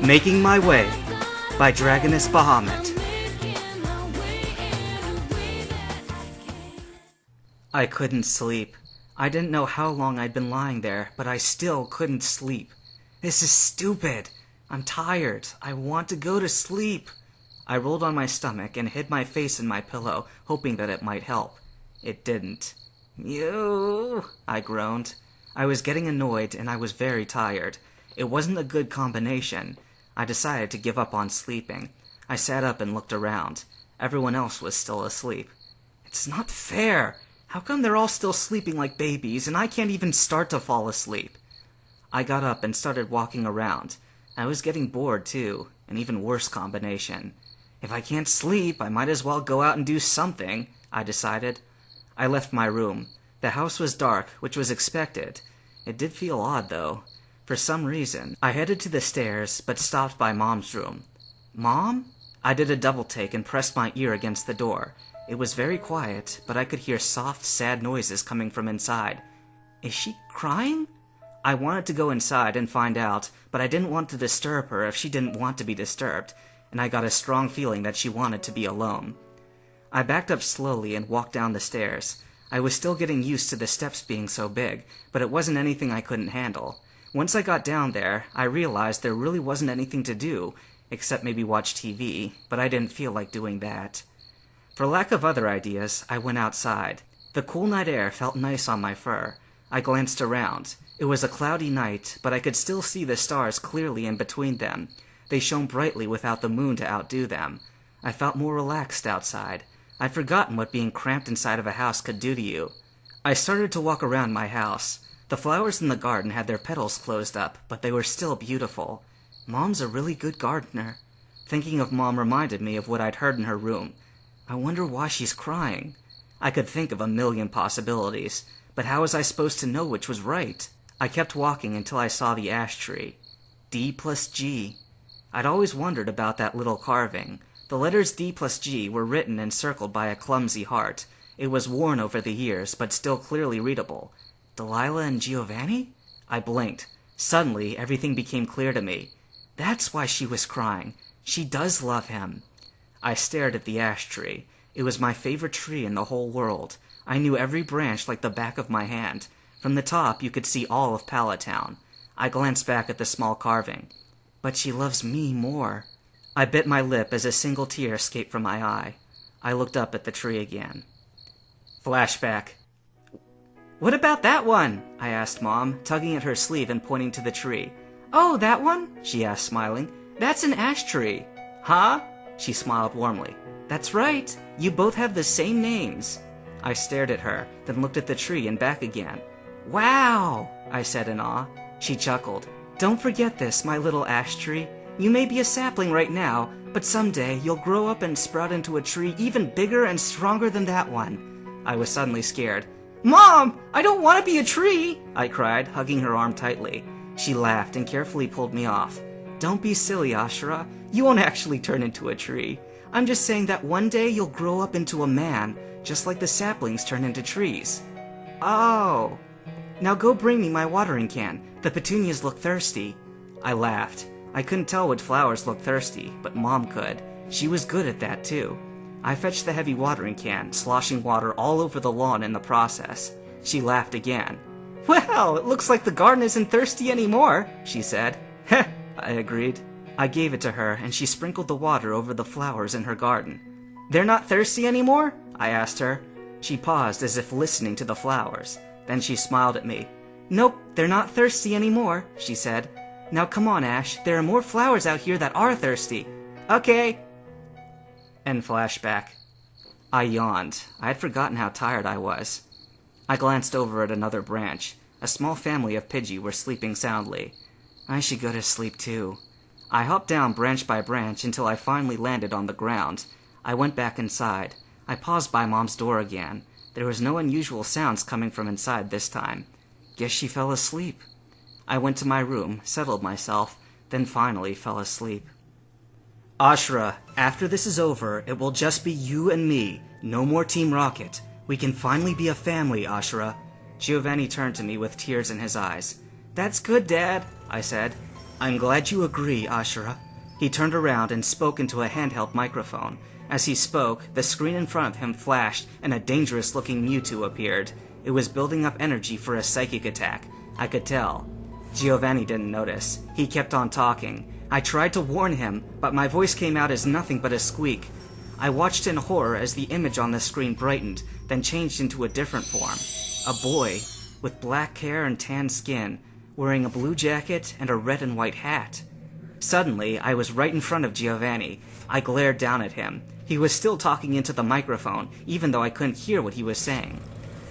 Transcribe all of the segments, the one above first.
Making My Way by Dragoness Bahamut. I couldn't sleep. I didn't know how long I'd been lying there, but I still couldn't sleep. This is stupid. I'm tired. I want to go to sleep. I rolled on my stomach and hid my face in my pillow, hoping that it might help. It didn't. Mew, I groaned. I was getting annoyed and I was very tired. It wasn't a good combination. I decided to give up on sleeping. I sat up and looked around. Everyone else was still asleep. It's not fair. How come they're all still sleeping like babies and I can't even start to fall asleep? I got up and started walking around. I was getting bored too, an even worse combination. If I can't sleep, I might as well go out and do something, I decided. I left my room. The house was dark, which was expected. It did feel odd, though. For some reason, I headed to the stairs, but stopped by Mom's room. Mom? I did a double take and pressed my ear against the door. It was very quiet, but I could hear soft, sad noises coming from inside. Is she crying? I wanted to go inside and find out, but I didn't want to disturb her if she didn't want to be disturbed, and I got a strong feeling that she wanted to be alone. I backed up slowly and walked down the stairs. I was still getting used to the steps being so big, but it wasn't anything I couldn't handle. Once I got down there, I realized there really wasn't anything to do, except maybe watch TV, but I didn't feel like doing that. For lack of other ideas, I went outside. The cool night air felt nice on my fur. I glanced around. It was a cloudy night, but I could still see the stars clearly in between them. They shone brightly without the moon to outdo them. I felt more relaxed outside. I'd forgotten what being cramped inside of a house could do to you. I started to walk around my house. The flowers in the garden had their petals closed up, but they were still beautiful. Mom's a really good gardener. Thinking of Mom reminded me of what I'd heard in her room. I wonder why she's crying. I could think of a million possibilities, but how was I supposed to know which was right? I kept walking until I saw the ash tree. D+G. I'd always wondered about that little carving. The letters D+G were written and circled by a clumsy heart. It was worn over the years, but still clearly readable. Delilah and Giovanni? I blinked. Suddenly, everything became clear to me. That's why she was crying. She does love him. I stared at the ash tree. It was my favorite tree in the whole world. I knew every branch like the back of my hand. From the top, you could see all of Palatown. I glanced back at the small carving. But she loves me more. I bit my lip as a single tear escaped from my eye. I looked up at the tree again. Flashback. What about that one? I asked Mom, tugging at her sleeve and pointing to the tree. Oh, that one? She asked, smiling. That's an ash tree. Huh? She smiled warmly. That's right. You both have the same names. I stared at her, then looked at the tree and back again. Wow, I said in awe. She chuckled. Don't forget this, my little ash tree. You may be a sapling right now, but someday you'll grow up and sprout into a tree even bigger and stronger than that one. I was suddenly scared. Mom, I don't want to be a tree, I cried, hugging her arm tightly. She laughed and carefully pulled me off. Don't be silly, Ashura. You won't actually turn into a tree. I'm just saying that one day you'll grow up into a man, just like the saplings turn into trees. Oh. Now go bring me my watering can. The petunias look thirsty. I laughed. I couldn't tell which flowers looked thirsty, but Mom could. She was good at that, too. I fetched the heavy watering can, sloshing water all over the lawn in the process. She laughed again. Well, it looks like the garden isn't thirsty anymore, she said. Heh, I agreed. I gave it to her, and she sprinkled the water over the flowers in her garden. They're not thirsty anymore? I asked her. She paused as if listening to the flowers. Then she smiled at me. Nope, they're not thirsty anymore, she said. Now come on, Ash, there are more flowers out here that are thirsty. Okay. End flashback. I yawned. I had forgotten how tired I was. I glanced over at another branch. A small family of Pidgey were sleeping soundly. I should go to sleep too. I hopped down branch by branch until I finally landed on the ground. I went back inside. I paused by Mom's door again. There was no unusual sounds coming from inside this time. Guess she fell asleep. I went to my room, settled myself, then finally fell asleep. Ashura, after this is over, it will just be you and me. No more Team Rocket. We can finally be a family, Ashura. Giovanni turned to me with tears in his eyes. That's good, Dad, I said. I'm glad you agree, Ashura. He turned around and spoke into a handheld microphone. As he spoke, the screen in front of him flashed and a dangerous-looking Mewtwo appeared. It was building up energy for a psychic attack. I could tell. Giovanni didn't notice. He kept on talking. I tried to warn him, but my voice came out as nothing but a squeak. I watched in horror as the image on the screen brightened, then changed into a different form. A boy, with black hair and tan skin, wearing a blue jacket and a red and white hat. Suddenly, I was right in front of Giovanni. I glared down at him. He was still talking into the microphone, even though I couldn't hear what he was saying.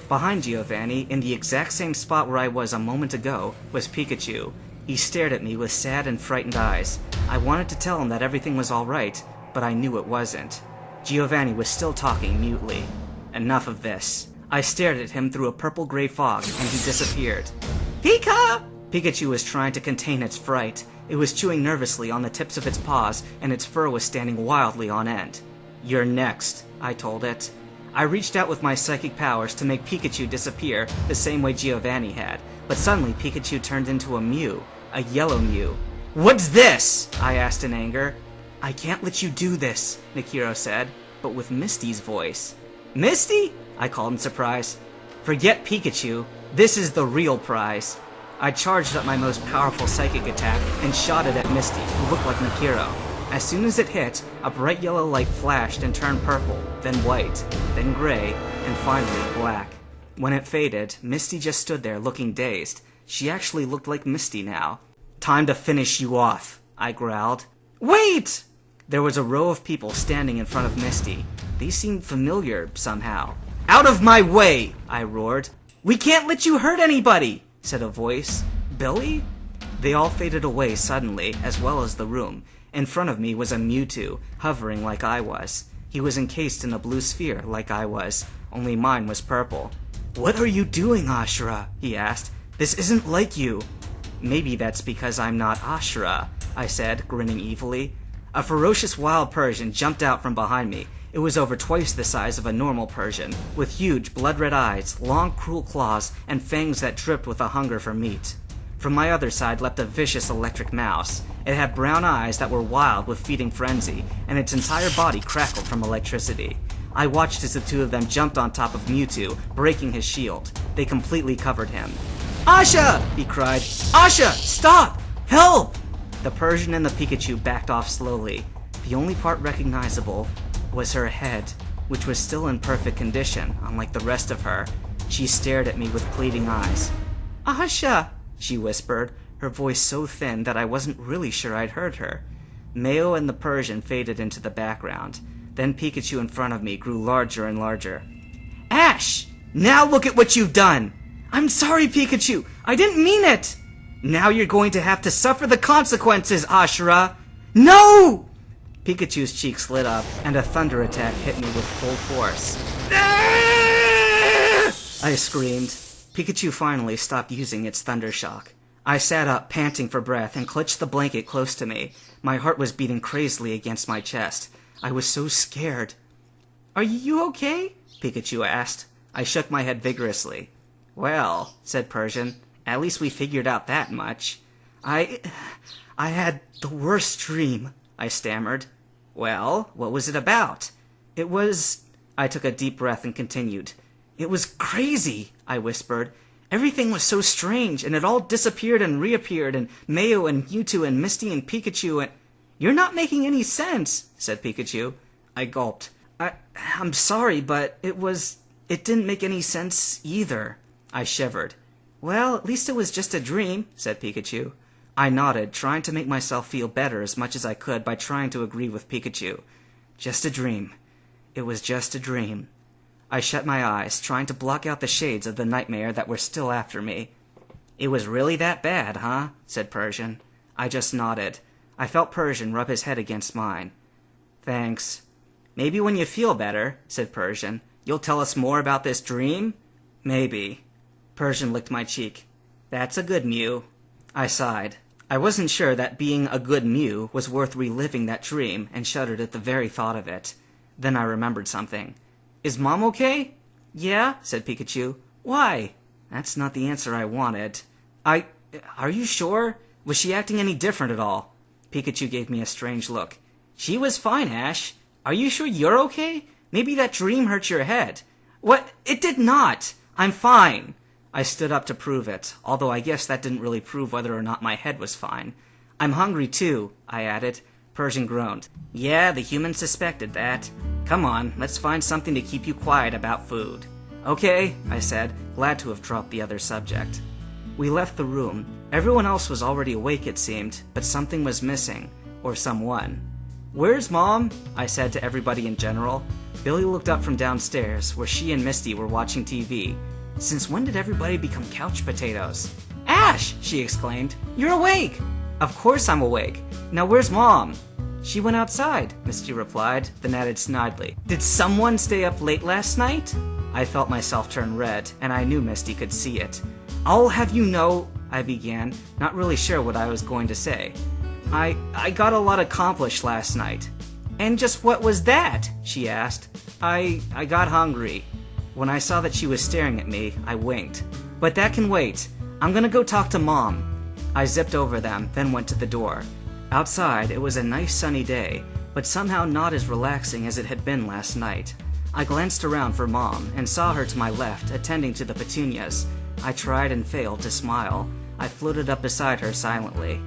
Behind Giovanni, in the exact same spot where I was a moment ago, was Pikachu. He stared at me with sad and frightened eyes. I wanted to tell him that everything was all right, but I knew it wasn't. Giovanni was still talking mutely. Enough of this. I stared at him through a purple-gray fog, and he disappeared. Pika! Pikachu was trying to contain its fright. It was chewing nervously on the tips of its paws, and its fur was standing wildly on end. You're next, I told it. I reached out with my psychic powers to make Pikachu disappear the same way Giovanni had, but suddenly Pikachu turned into a Mew, a yellow Mew. What's this? I asked in anger. I can't let you do this, Nikiro said, but with Misty's voice. Misty? I called in surprise. Forget Pikachu. This is the real prize. I charged up my most powerful psychic attack and shot it at Misty, who looked like Nikiro. As soon as it hit, a bright yellow light flashed and turned purple, then white, then gray, and finally black. When it faded, Misty just stood there looking dazed. She actually looked like Misty now. Time to finish you off, I growled. Wait! There was a row of people standing in front of Misty. They seemed familiar somehow. Out of my way! I roared. We can't let you hurt anybody, said a voice. Billy? They all faded away suddenly, as well as the room. In front of me was a Mewtwo, hovering like I was. He was encased in a blue sphere like I was, only mine was purple. What are you doing, Ashura? He asked. This isn't like you. Maybe that's because I'm not Ashura, I said, grinning evilly. A ferocious wild Persian jumped out from behind me. It was over twice the size of a normal Persian, with huge blood-red eyes, long cruel claws, and fangs that dripped with a hunger for meat. From my other side leapt a vicious electric mouse. It had brown eyes that were wild with feeding frenzy, and its entire body crackled from electricity. I watched as the two of them jumped on top of Mewtwo, breaking his shield. They completely covered him. Asha! He cried. Asha! Stop! Help! The Persian and the Pikachu backed off slowly. The only part recognizable was her head, which was still in perfect condition, unlike the rest of her. She stared at me with pleading eyes. Asha! She whispered, her voice so thin that I wasn't really sure I'd heard her. Mayo and the Persian faded into the background. Then Pikachu in front of me grew larger and larger. Ash! Now look at what you've done! I'm sorry, Pikachu! I didn't mean it! Now you're going to have to suffer the consequences, Ashura! No! Pikachu's cheeks lit up, and a thunder attack hit me with full force. I screamed. Pikachu finally stopped using its thunder shock. I sat up, panting for breath, and clutched the blanket close to me. My heart was beating crazily against my chest. I was so scared. Are you okay? Pikachu asked. I shook my head vigorously. Well, said Persian, at least we figured out that much. I had the worst dream, I stammered. Well, what was it about? It was... I took a deep breath and continued. It was crazy, I whispered. Everything was so strange, and it all disappeared and reappeared, and Mayo and Mewtwo and Misty and Pikachu and... You're not making any sense, said Pikachu. I gulped. I'm sorry, but it didn't make any sense either. I shivered. Well, at least it was just a dream, said Pikachu. I nodded, trying to make myself feel better as much as I could by trying to agree with Pikachu. Just a dream. It was just a dream. I shut my eyes, trying to block out the shades of the nightmare that were still after me. It was really that bad, huh? Said Persian. I just nodded. I felt Persian rub his head against mine. Thanks. Maybe when you feel better, said Persian, you'll tell us more about this dream? Maybe. Persian licked my cheek. That's a good Mew. I sighed. I wasn't sure that being a good Mew was worth reliving that dream, and shuddered at the very thought of it. Then I remembered something. Is Mom okay? Yeah, said Pikachu. Why? That's not the answer I wanted. Are you sure? Was she acting any different at all? Pikachu gave me a strange look. She was fine, Ash. Are you sure you're okay? Maybe that dream hurt your head. What? It did not! I'm fine! I stood up to prove it, although I guess that didn't really prove whether or not my head was fine. I'm hungry too, I added. Persian groaned. Yeah, the humans suspected that. Come on, let's find something to keep you quiet about food. Okay, I said, glad to have dropped the other subject. We left the room. Everyone else was already awake, it seemed, but something was missing. Or someone. Where's Mom? I said to everybody in general. Billy looked up from downstairs, where she and Misty were watching TV. Since when did everybody become couch potatoes? Ash! She exclaimed. You're awake! Of course I'm awake. Now where's Mom? She went outside, Misty replied, then added snidely. Did someone stay up late last night? I felt myself turn red, and I knew Misty could see it. I'll have you know, I began, not really sure what I was going to say. I got a lot accomplished last night. And just what was that? She asked. I got hungry. When I saw that she was staring at me, I winked. But that can wait. I'm gonna go talk to Mom. I zipped over them, then went to the door. Outside, it was a nice sunny day, but somehow not as relaxing as it had been last night. I glanced around for Mom and saw her to my left, attending to the petunias. I tried and failed to smile. I floated up beside her silently.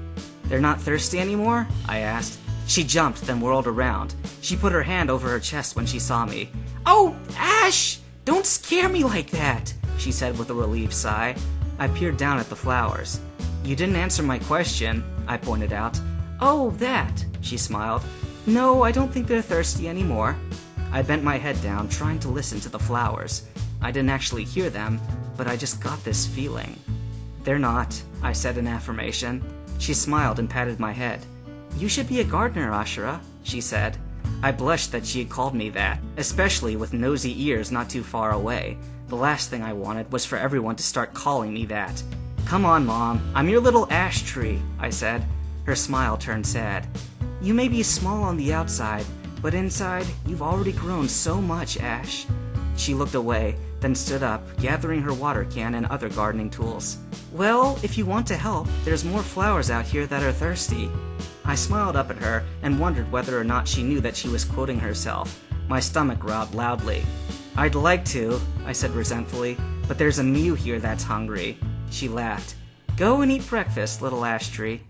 They're not thirsty anymore? I asked. She jumped, then whirled around. She put her hand over her chest when she saw me. Oh, Ash! Don't scare me like that, she said with a relieved sigh. I peered down at the flowers. You didn't answer my question, I pointed out. Oh, that, she smiled. No, I don't think they're thirsty anymore. I bent my head down, trying to listen to the flowers. I didn't actually hear them, but I just got this feeling. They're not, I said in affirmation. She smiled and patted my head. You should be a gardener, Ashura, she said. I blushed that she had called me that, especially with nosy ears not too far away. The last thing I wanted was for everyone to start calling me that. Come on, Mom, I'm your little ash tree, I said. Her smile turned sad. You may be small on the outside, but inside, you've already grown so much, Ash. She looked away, then stood up, gathering her water can and other gardening tools. Well, if you want to help, there's more flowers out here that are thirsty. I smiled up at her and wondered whether or not she knew that she was quoting herself. My stomach growled loudly. I'd like to, I said resentfully, but there's a Mew here that's hungry. She laughed. Go and eat breakfast, little ash tree.